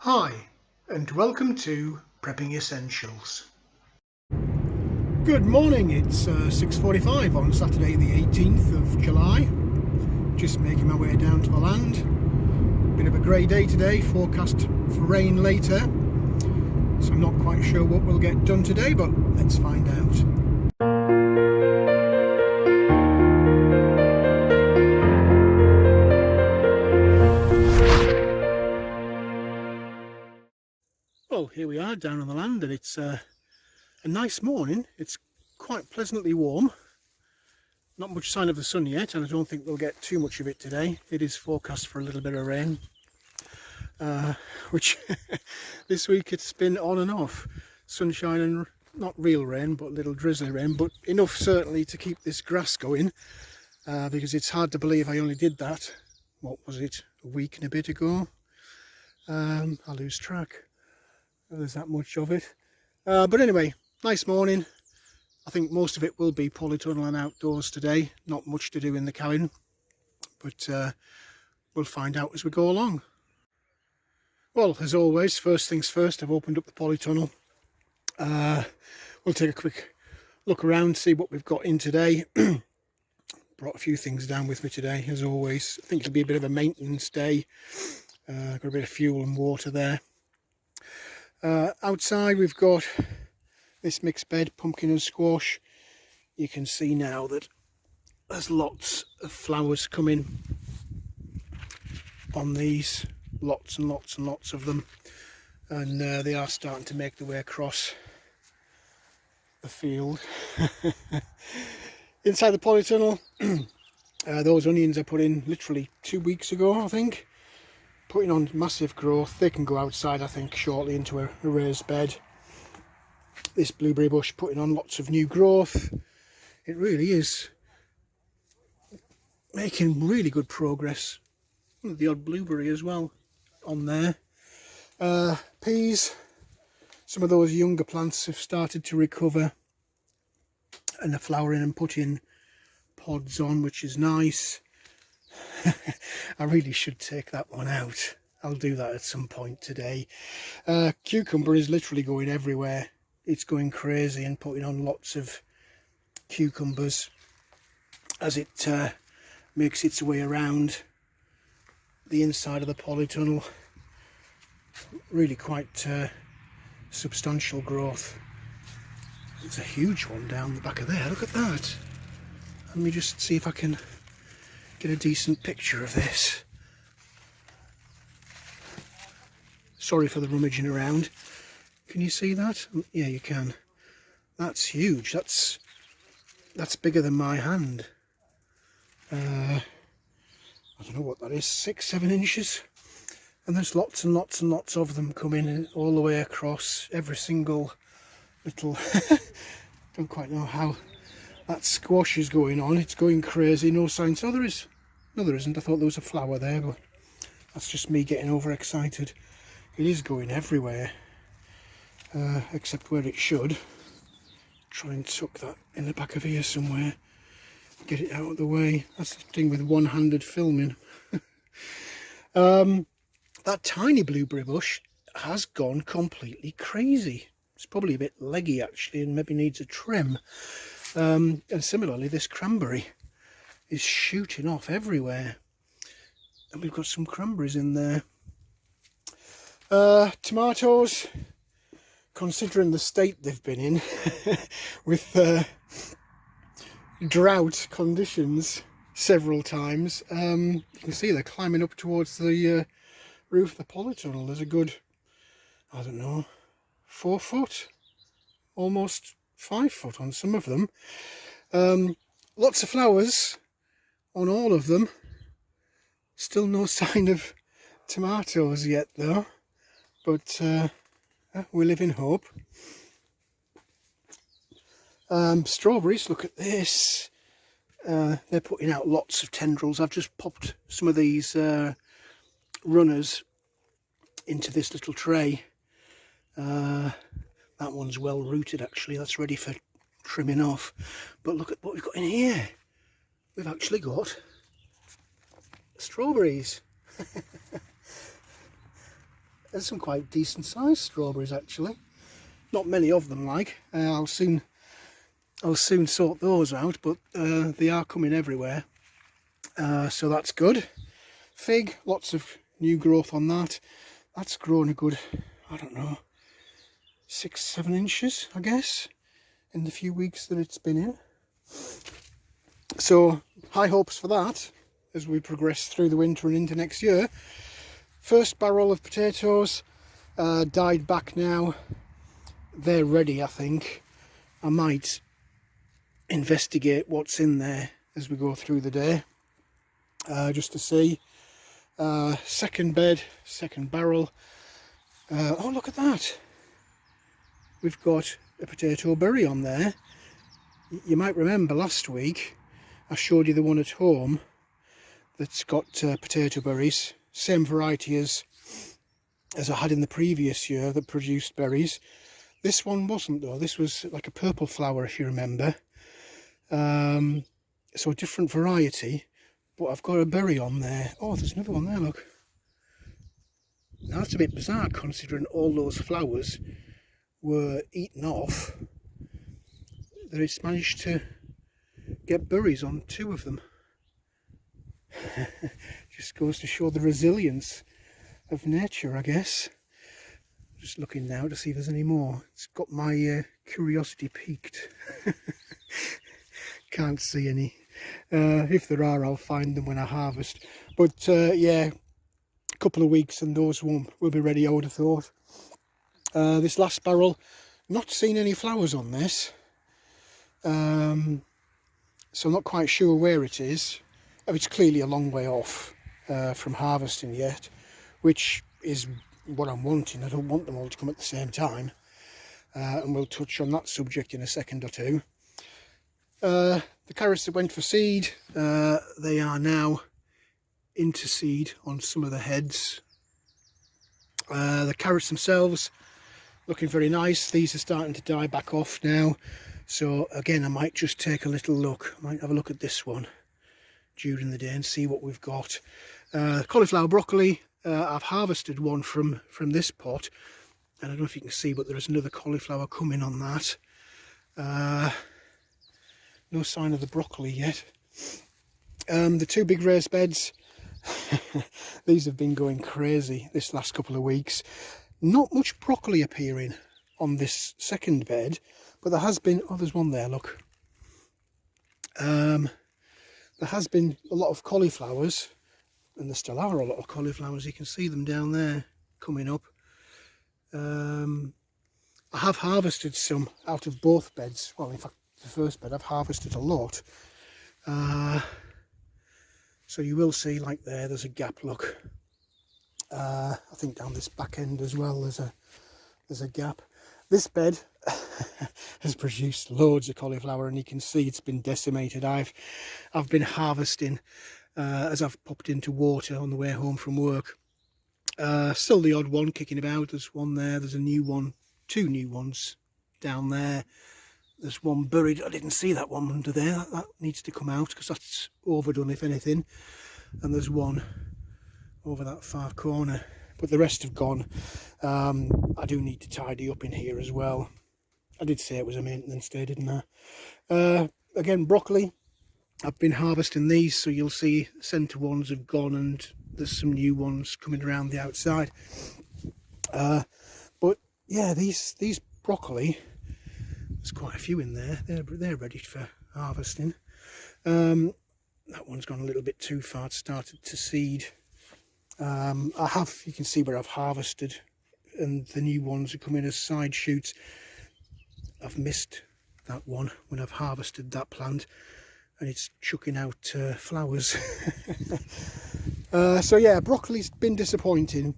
Hi, and welcome to Prepping Essentials. Good morning, it's 6:45 on Saturday the 18th of July. Just making my way down to the land. Bit of a grey day today, forecast for rain later. So I'm not quite sure what we'll get done today, but let's find out. Well, here we are down on the land, and it's a nice morning. It's quite pleasantly warm. Not much sign of the sun yet, and I don't think we'll get too much of it today. It is forecast for a little bit of rain, which this week it's been on and off. Sunshine and not real rain, but little drizzly rain, but enough certainly to keep this grass going, because it's hard to believe I only did that, what was it, a week and a bit ago? I lose track. There's that much of it. But anyway, nice morning. I think most of it will be polytunnel and outdoors today. Not much to do in the cabin, but we'll find out as we go along. Well, as always, first things first, I've opened up the polytunnel. We'll take a quick look around, see what we've got in today. Brought a few things down with me today, as always. I think it'll be a bit of a maintenance day. Got a bit of fuel and water there. Outside we've got this mixed bed, pumpkin and squash. You can see now that there's lots of flowers coming on these, lots and lots and lots of them, and they are starting to make their way across the field. Inside the polytunnel, those onions I put in literally 2 weeks ago, I think, putting on massive growth. They can go outside, I think, shortly into a raised bed. This blueberry bush putting on lots of new growth. It really is making really good progress. The odd blueberry as well on there. Peas, some of those younger plants have started to recover and are flowering and putting pods on, which is nice. I really should take that one out. I'll do that at some point today. Cucumber is literally going everywhere. It's going crazy and putting on lots of cucumbers as it makes its way around the inside of the polytunnel. Really quite substantial growth. It's a huge one down the back of there. Look at that. Let me just see if I can get a decent picture of this. Sorry for the rummaging around. Can you see that? Yeah, you can. That's huge. That's bigger than my hand. I don't know what that is, 6-7 inches. And there's lots and lots and lots of them coming all the way across every single little don't quite know how that squash is going on. It's going crazy. No signs. Oh, there is. No, there isn't. I thought there was a flower there, but that's just me getting overexcited. It is going everywhere, except where it should. Try and tuck that in the back of here somewhere. Get it out of the way. That's the thing with one-handed filming. That tiny blueberry bush has gone completely crazy. It's probably a bit leggy actually, and maybe needs a trim. And similarly, this cranberry is shooting off everywhere. And we've got some cranberries in there. Tomatoes, considering the state they've been in with drought conditions several times, you can see they're climbing up towards the roof of the polytunnel. There's a good, I don't know, 4 foot, almost 5 foot on some of them. Lots of flowers on all of them. Still no sign of tomatoes yet though, but we live in hope. Strawberries, look at this. They're putting out lots of tendrils. I've just popped some of these runners into this little tray. That one's well rooted actually. That's ready for trimming off. But look at what we've got in here. We've actually got strawberries. There's some quite decent sized strawberries actually. Not many of them, like. I'll soon sort those out, but they are coming everywhere. So that's good. Fig, lots of new growth on that. That's grown a good, I don't know, 6-7 inches, I guess, in the few weeks that it's been in. So high hopes for that as we progress through the winter and into next year. First barrel of potatoes died back now. They're ready, I think. I might investigate what's in there as we go through the day, just to see. Second bed, second barrel. Oh, look at that. We've got a potato berry on there. You might remember last week I showed you the one at home that's got potato berries, same variety as I had in the previous year that produced berries. This one wasn't though. This was like a purple flower, if you remember. So a different variety, but I've got a berry on there. Oh, there's another one there, look. Now that's a bit bizarre considering all those flowers were eaten off, that it's managed to get berries on 2 of them. Just goes to show the resilience of nature, I guess. Just looking now to see if there's any more. It's got my curiosity piqued. Can't see any. If there are, I'll find them when I harvest. But yeah, a couple of weeks and those will be ready, I would have thought. This last barrel, not seen any flowers on this. So I'm not quite sure where it is. It's clearly a long way off from harvesting yet, which is what I'm wanting. I don't want them all to come at the same time. And we'll touch on that subject in a second or two. The carrots that went for seed, they are now into seed on some of the heads. The carrots themselves looking very nice. These are starting to die back off now. So again, I might just take a little look. I might have a look at this one during the day and see what we've got. Cauliflower broccoli, I've harvested one from this pot. And I don't know if you can see, but there is another cauliflower coming on that. No sign of the broccoli yet. The 2 big raised beds, these have been going crazy this last couple of weeks. Not much broccoli appearing on this second bed, but there has been, oh, there's one there, look. There has been a lot of cauliflowers, and there still are a lot of cauliflowers. You can see them down there coming up. I have harvested some out of both beds. Well, in fact, the first bed I've harvested a lot. So you will see, like there's a gap, look. I think down this back end as well there's a gap. This bed has produced loads of cauliflower, and you can see it's been decimated. I've been harvesting as I've popped into water on the way home from work. Still the odd one kicking about. There's one there, there's a new one, 2 new ones down there. There's one buried. I didn't see that one under there. That needs to come out because that's overdone, if anything. And there's one over that far corner, but the rest have gone. I do need to tidy up in here as well. I did say it was a maintenance day, didn't I? Again, broccoli, I've been harvesting these, so you'll see centre ones have gone and there's some new ones coming around the outside. But yeah, these broccoli, there's quite a few in there. They're ready for harvesting. That one's gone a little bit too far. It started to seed. You can see where I've harvested, and the new ones are coming as side shoots. I've missed that one when I've harvested that plant, and it's chucking out flowers. So yeah, broccoli's been disappointing.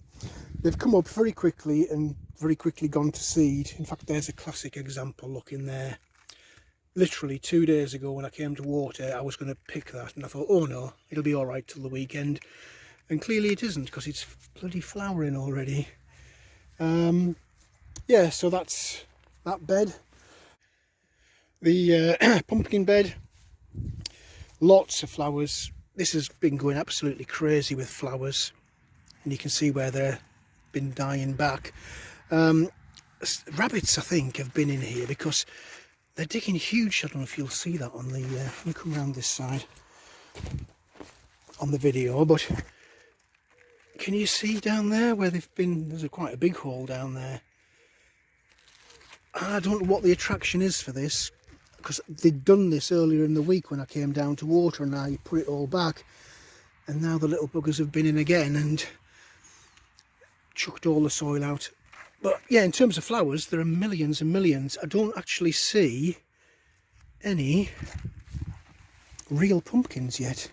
They've come up very quickly and very quickly gone to seed. In fact, there's a classic example, look in there. Literally 2 days ago when I came to water, I was going to pick that, and I thought, oh no, it'll be all right till the weekend. And clearly it isn't, because it's bloody flowering already. Yeah, so that's that bed. The pumpkin bed, lots of flowers. This has been going absolutely crazy with flowers, and you can see where they're been dying back. Rabbits, I think, have been in here because they're digging huge. I don't know if you'll see that on the, let me come around this side on the video, but can you see down there where they've been? There's quite a big hole down there. I don't know what the attraction is for this, because they'd done this earlier in the week when I came down to water and I put it all back, and now the little buggers have been in again and chucked all the soil out. But yeah, in terms of flowers, there are millions and millions. I don't actually see any real pumpkins yet.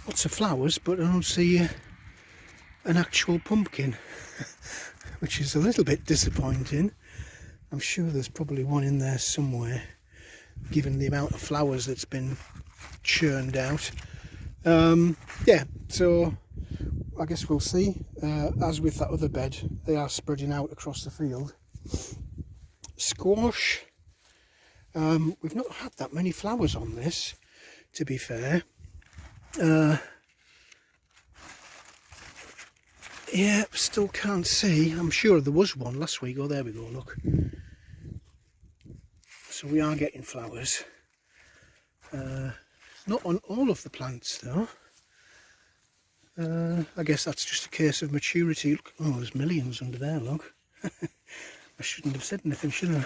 Lots of flowers, but I don't see an actual pumpkin, which is a little bit disappointing. I'm sure there's probably one in there somewhere, given the amount of flowers that's been churned out. Yeah, so I guess we'll see. As with that other bed, they are spreading out across the field. Squash, we've not had that many flowers on this, to be fair. Yeah, still can't see. I'm sure there was one last week. Oh, there we go, look. So we are getting flowers. Not on all of the plants though. I guess that's just a case of maturity. Look, oh, there's millions under there, look. I shouldn't have said anything, should I?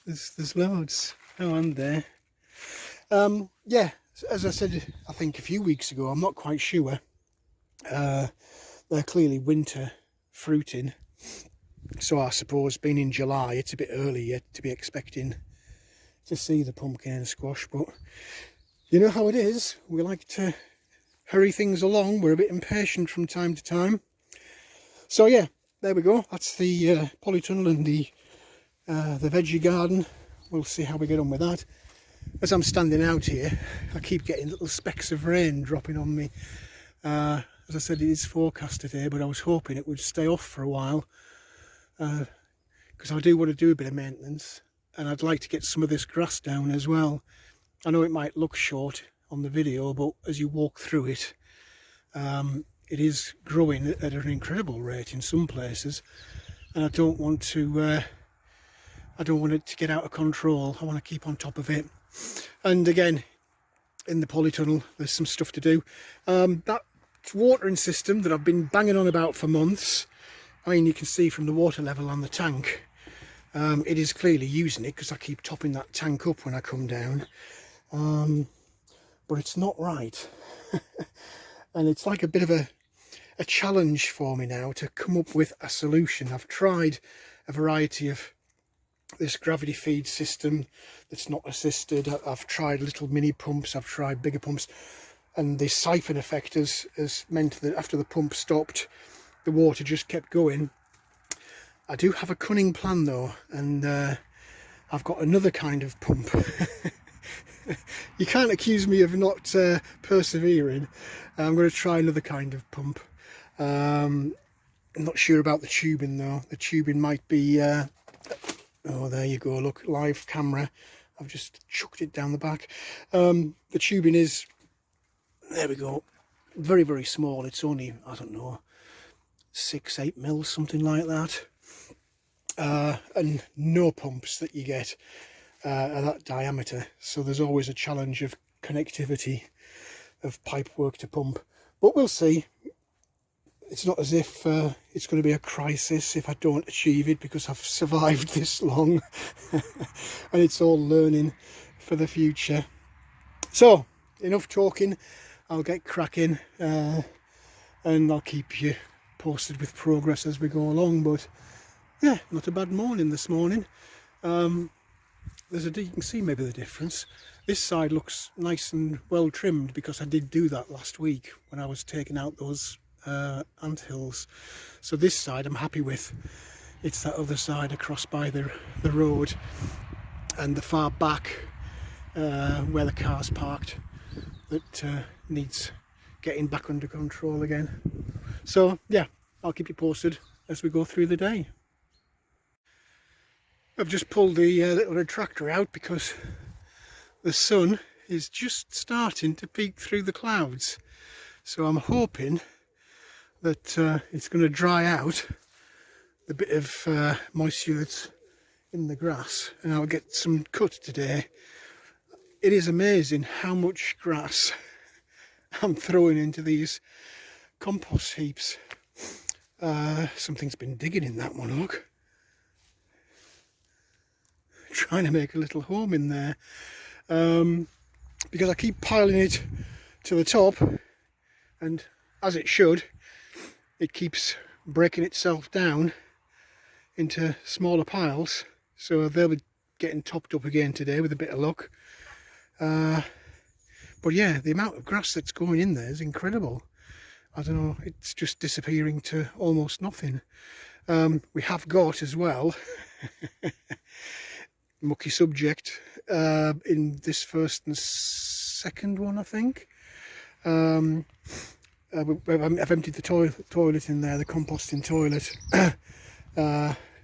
there's loads. Oh, and there. Yeah, as I said, I think a few weeks ago, I'm not quite sure. They're clearly winter fruiting. So I suppose being in July, it's a bit early yet to be expecting to see the pumpkin and squash. But you know how it is. We like to hurry things along. We're a bit impatient from time to time. So yeah, there we go. That's the polytunnel and the veggie garden. We'll see how we get on with that. As I'm standing out here, I keep getting little specks of rain dropping on me. As I said, it is forecast today, but I was hoping it would stay off for a while, because I do want to do a bit of maintenance, and I'd like to get some of this grass down as well. I know it might look short on the video, but as you walk through it, it is growing at an incredible rate in some places, and I don't want to I don't want it to get out of control. I want to keep on top of it. And again, in the polytunnel, there's some stuff to do. That watering system that I've been banging on about for months, I mean, you can see from the water level on the tank, it is clearly using it, because I keep topping that tank up when I come down. But it's not right. And it's like a bit of a challenge for me now to come up with a solution. I've tried a variety of this gravity feed system that's not assisted. I've tried little mini pumps, I've tried bigger pumps, and the siphon effect has meant that after the pump stopped, the water just kept going. I do have a cunning plan though, and I've got another kind of pump. You can't accuse me of not persevering. I'm going to try another kind of pump. I'm not sure about the tubing though. The tubing might be oh, there you go, look, live camera. I've just chucked it down the back. The tubing is, there we go, very, very small. It's only, I don't know, 6-8 mils, something like that. And no pumps that you get are that diameter. So there's always a challenge of connectivity of pipe work to pump. But we'll see. It's not as if it's going to be a crisis if I don't achieve it, because I've survived this long. And it's all learning for the future. So, enough talking. I'll get cracking, and I'll keep you posted with progress as we go along. But yeah, not a bad morning this morning. You can see maybe the difference. This side looks nice and well trimmed, because I did do that last week when I was taking out those ant hills. So this side I'm happy with. It's that other side across by the road and the far back where the car's parked that needs getting back under control again. So yeah, I'll keep you posted as we go through the day. I've just pulled the little retractor out because the sun is just starting to peek through the clouds. So I'm hoping that it's going to dry out the bit of moisture that's in the grass, and I'll get some cut today. It is amazing how much grass I'm throwing into these compost heaps. Something's been digging in that one, look. Trying to make a little home in there. Because I keep piling it to the top, and as it should, it keeps breaking itself down into smaller piles, so they'll be getting topped up again today with a bit of luck. But yeah, the amount of grass that's going in there is incredible. I don't know, it's just disappearing to almost nothing. We have got as well mucky subject in this first and second one, I think. I've emptied the toilet in there, the composting toilet.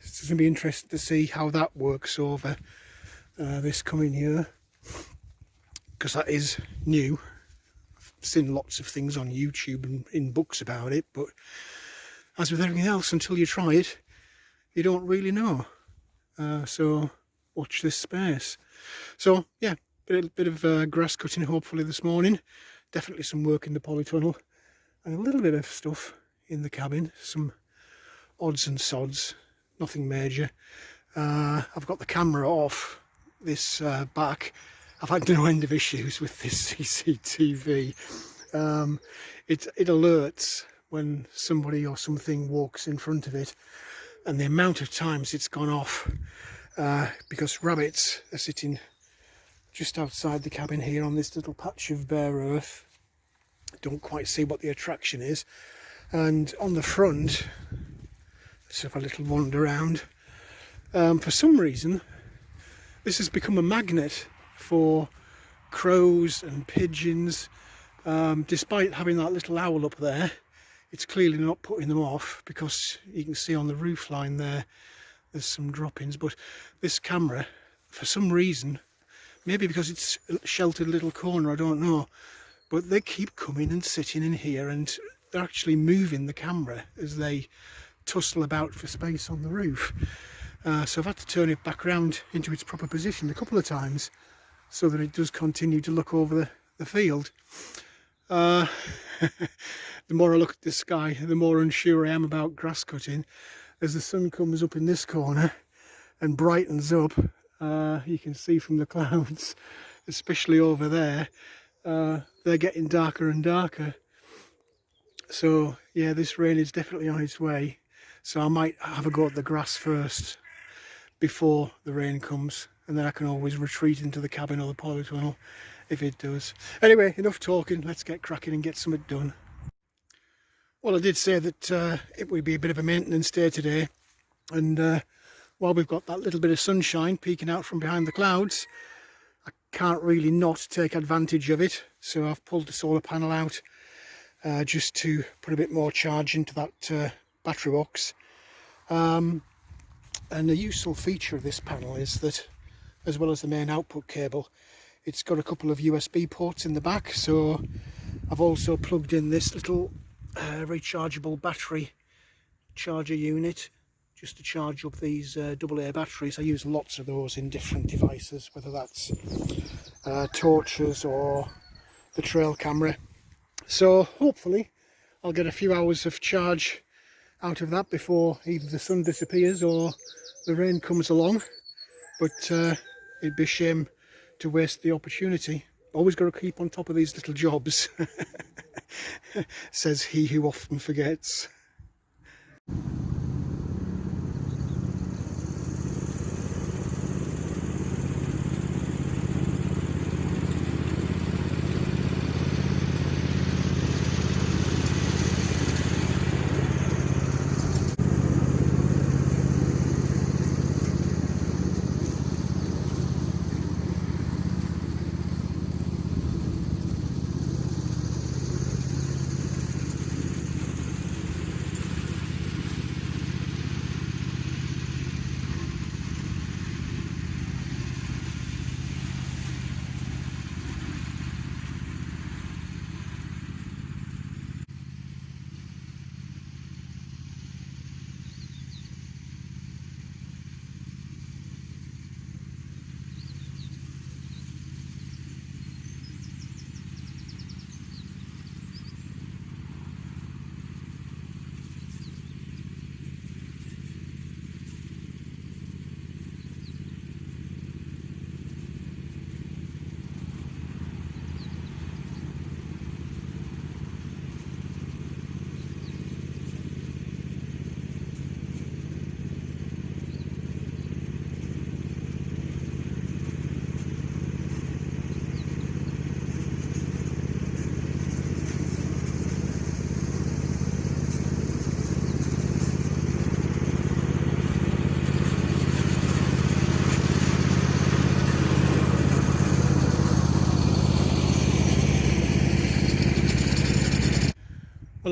It's going to be interesting to see how that works over this coming year, because that is new. I've seen lots of things on YouTube and in books about it, but as with everything else, until you try it, you don't really know. So watch this space. So yeah, bit of grass cutting hopefully this morning. Definitely some work in the polytunnel, and a little bit of stuff in the cabin, some odds and sods, nothing major. I've got the camera off this back. I've had no end of issues with this CCTV. It alerts when somebody or something walks in front of it, and the amount of times it's gone off, because rabbits are sitting just outside the cabin here on this little patch of bare earth. Don't quite see what the attraction is, and on the front, let's have a little wander around. For some reason this has become a magnet for crows and pigeons. Despite having that little owl up there, it's clearly not putting them off, because you can see on the roof line there's some droppings. But this camera, for some reason, maybe because it's a sheltered little corner, I don't know, but they keep coming and sitting in here, and they're actually moving the camera as they tussle about for space on the roof. So I've had to turn it back around into its proper position a couple of times so that it does continue to look over the field. The more I look at the sky, the more unsure I am about grass cutting. As the sun comes up in this corner and brightens up, you can see from the clouds, especially over there, they're getting darker and darker. So yeah, this rain is definitely on its way, so I might have a go at the grass first before the rain comes, and then I can always retreat into the cabin or the polytunnel if it does. Anyway, enough talking, let's get cracking and get something done. Well, I did say that it would be a bit of a maintenance day today, and while we've got that little bit of sunshine peeking out from behind the clouds, I can't really not take advantage of it. So I've pulled the solar panel out just to put a bit more charge into that battery box. And a useful feature of this panel is that, as well as the main output cable, it's got a couple of USB ports in the back. So I've also plugged in this little rechargeable battery charger unit just to charge up these AA batteries. I use lots of those in different devices, whether that's torches or the trail camera. So hopefully I'll get a few hours of charge out of that before either the sun disappears or the rain comes along, but it'd be a shame to waste the opportunity. Always got to keep on top of these little jobs, says he who often forgets.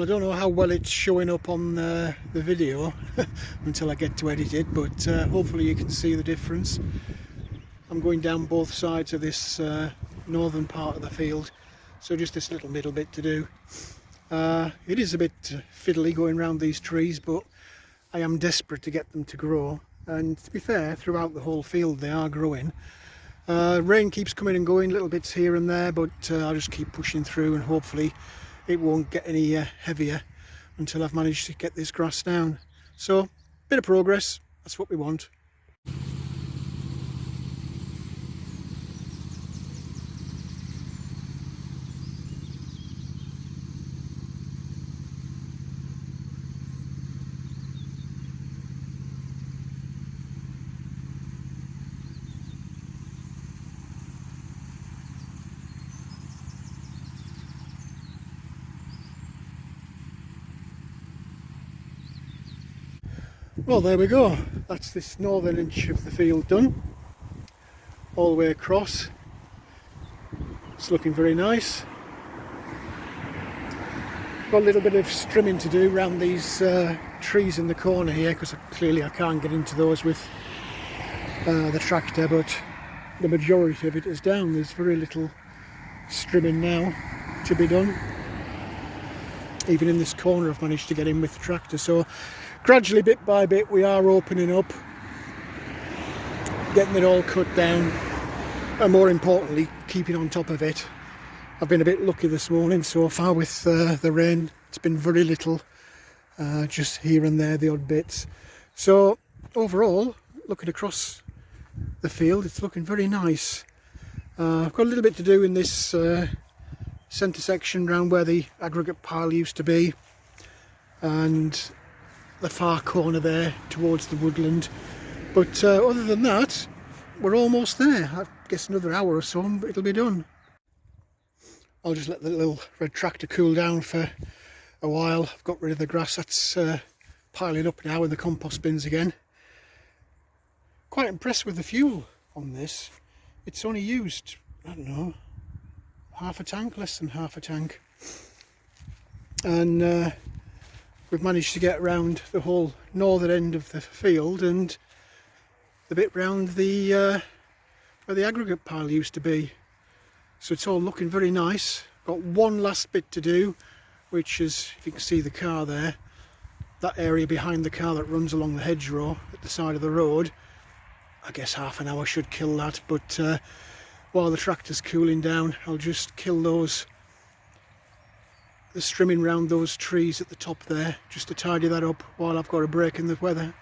Well, I don't know how well it's showing up on the video until I get to edit it, but hopefully you can see the difference. I'm going down both sides of this northern part of the field, so just this little middle bit to do. It is a bit fiddly going around these trees, but I am desperate to get them to grow, and to be fair, throughout the whole field they are growing. Rain keeps coming and going, little bits here and there, but I'll just keep pushing through, and hopefully it won't get any heavier until I've managed to get this grass down. So, bit of progress, that's what we want. Well, there we go. That's this northern inch of the field done, all the way across. It's looking very nice. Got a little bit of strimming to do around these trees in the corner here, because clearly I can't get into those with the tractor, but the majority of it is down. There's very little strimming now to be done. Even in this corner I've managed to get in with the tractor, so gradually, bit by bit, we are opening up, getting it all cut down, and more importantly, keeping on top of it. I've been a bit lucky this morning so far with the rain. It's been very little, just here and there, the odd bits. So overall, looking across the field, it's looking very nice. I've got a little bit to do in this centre section round where the aggregate pile used to be, and the far corner there towards the woodland, but other than that we're almost there. I guess another hour or so and it'll be done. I'll just let the little red tractor cool down for a while. I've got rid of the grass that's piling up now in the compost bins again. Quite impressed with the fuel on this. It's only used, I don't know, half a tank, less than half a tank, and we've managed to get around the whole northern end of the field and the bit round the where the aggregate pile used to be. So it's all looking very nice. Got one last bit to do, which is, if you can see the car there, that area behind the car that runs along the hedgerow at the side of the road. I guess half an hour should kill that, but while the tractor's cooling down, I'll just kill the strimming round those trees at the top there, just to tidy that up while I've got a break in the weather.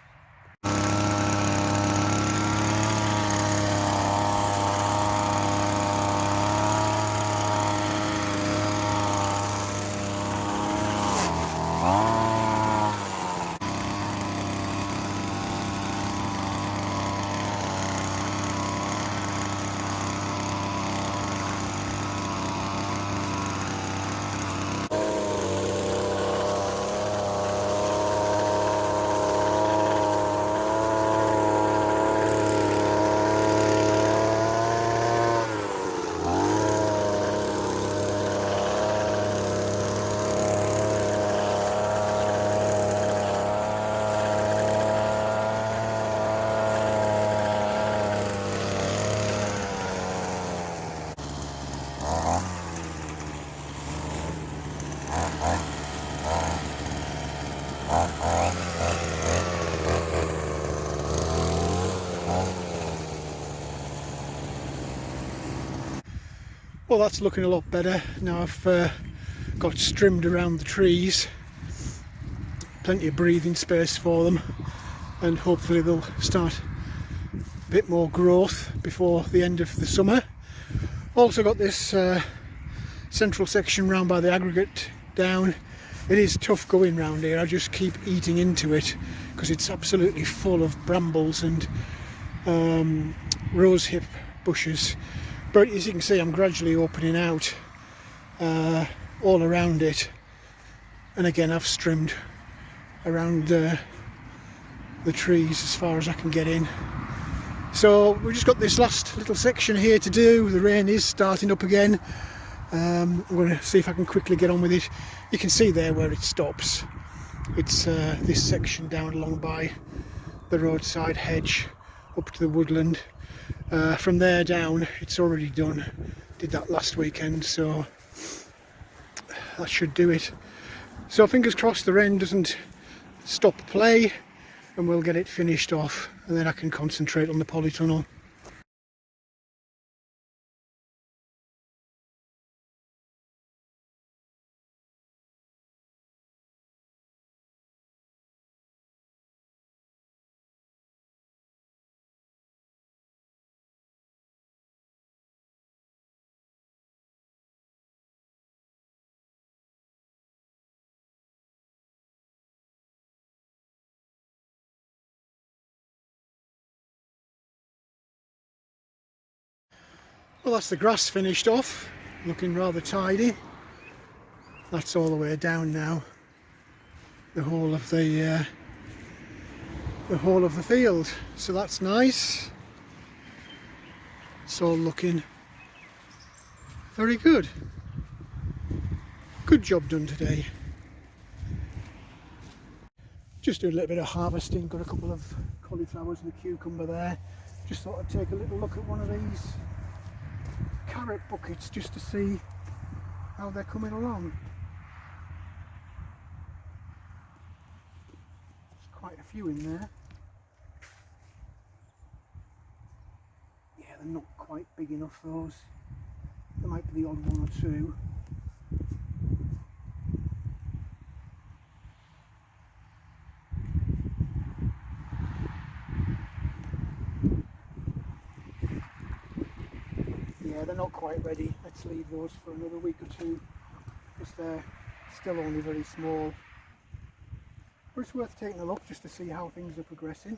Well, that's looking a lot better now. I've got trimmed around the trees, plenty of breathing space for them, and hopefully they'll start a bit more growth before the end of the summer. Also got this central section round by the aggregate down. It is tough going round here. I just keep eating into it because it's absolutely full of brambles and rosehip bushes. But as you can see, I'm gradually opening out all around it, and again I've trimmed around the trees as far as I can get in. So we've just got this last little section here to do. The rain is starting up again. I'm going to see if I can quickly get on with it. You can see there where it stops. It's this section down along by the roadside hedge up to the woodland. From there down it's already done. Did that last weekend, so that should do it. So fingers crossed the rain doesn't stop play and we'll get it finished off, and then I can concentrate on the polytunnel. Well, that's the grass finished off, looking rather tidy. That's all the way down now, the whole of the field, so that's nice. It's all looking very good. Good job done today. Just doing a little bit of harvesting, got a couple of cauliflowers and a cucumber there. Just thought I'd take a little look at one of these carrot buckets just to see how they're coming along. There's quite a few in there. Yeah, they're not quite big enough, those. There might be the odd one or two. Yeah, they're not quite ready. Let's leave those for another week or two because they're still only very small. But it's worth taking a look just to see how things are progressing.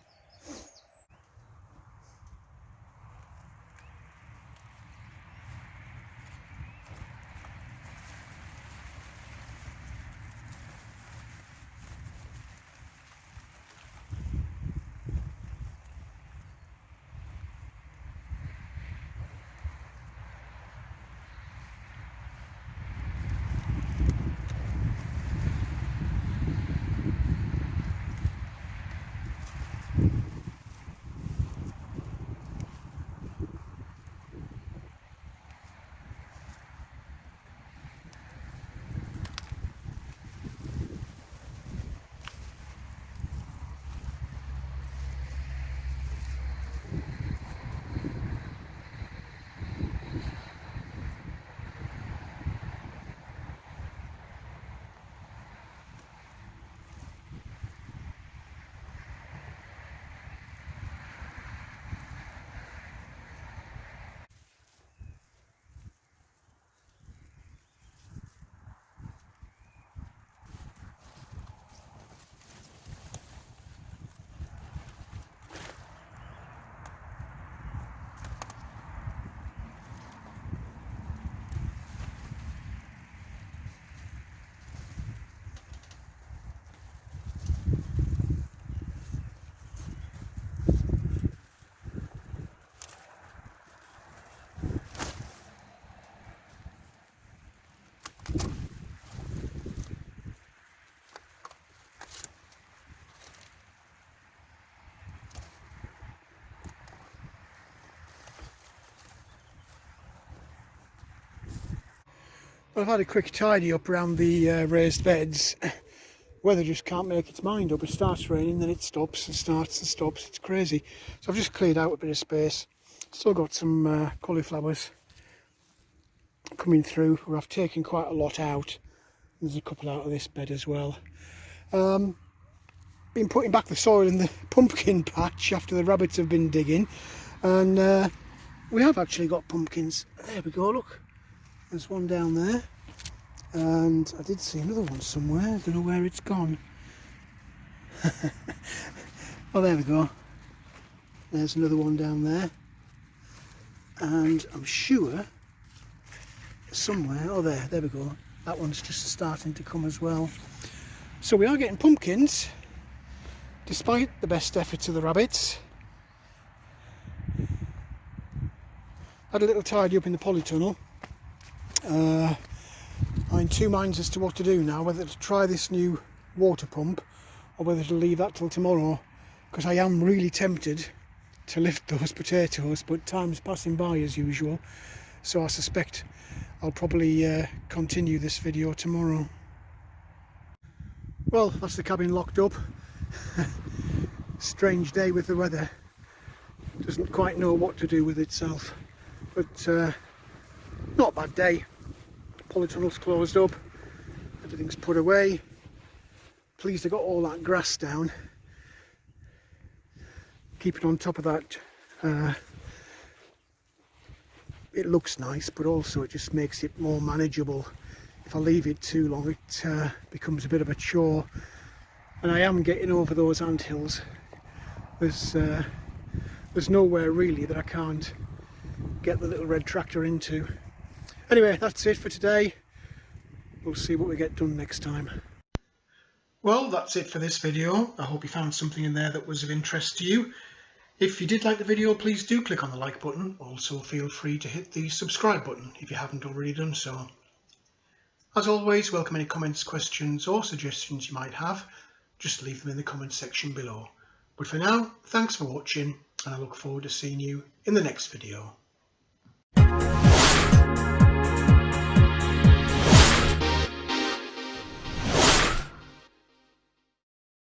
Well, I've had a quick tidy up around the raised beds. Weather just can't make its mind up. It starts raining, then it stops and starts and stops. It's crazy. So I've just cleared out a bit of space. Still got some cauliflowers coming through, where I've taken quite a lot out. There's a couple out of this bed as well. Been putting back the soil in the pumpkin patch after the rabbits have been digging, and we have actually got pumpkins. There we go, look. There's one down there, and I did see another one somewhere. I don't know where it's gone. Oh, there we go. There's another one down there, and I'm sure somewhere, oh there we go. That one's just starting to come as well. So we are getting pumpkins, despite the best efforts of the rabbits. Had a little tidy up in the polytunnel. I'm in two minds as to what to do now, whether to try this new water pump or whether to leave that till tomorrow, because I am really tempted to lift those potatoes, but time's passing by as usual, so I suspect I'll probably continue this video tomorrow. Well, that's the cabin locked up. Strange day with the weather. Doesn't quite know what to do with itself, but not a bad day. Polytunnel's closed up, everything's put away. Pleased I got all that grass down. Keeping on top of that, it looks nice, but also it just makes it more manageable. If I leave it too long, it becomes a bit of a chore, and I am getting over those anthills. There's nowhere really that I can't get the little red tractor into. Anyway, that's it for today. We'll see what we get done next time. Well, that's it for this video. I hope you found something in there that was of interest to you. If you did like the video, please do click on the like button. Also feel free to hit the subscribe button if you haven't already done so. As always, welcome any comments, questions or suggestions you might have. Just leave them in the comments section below. But for now, thanks for watching, and I look forward to seeing you in the next video.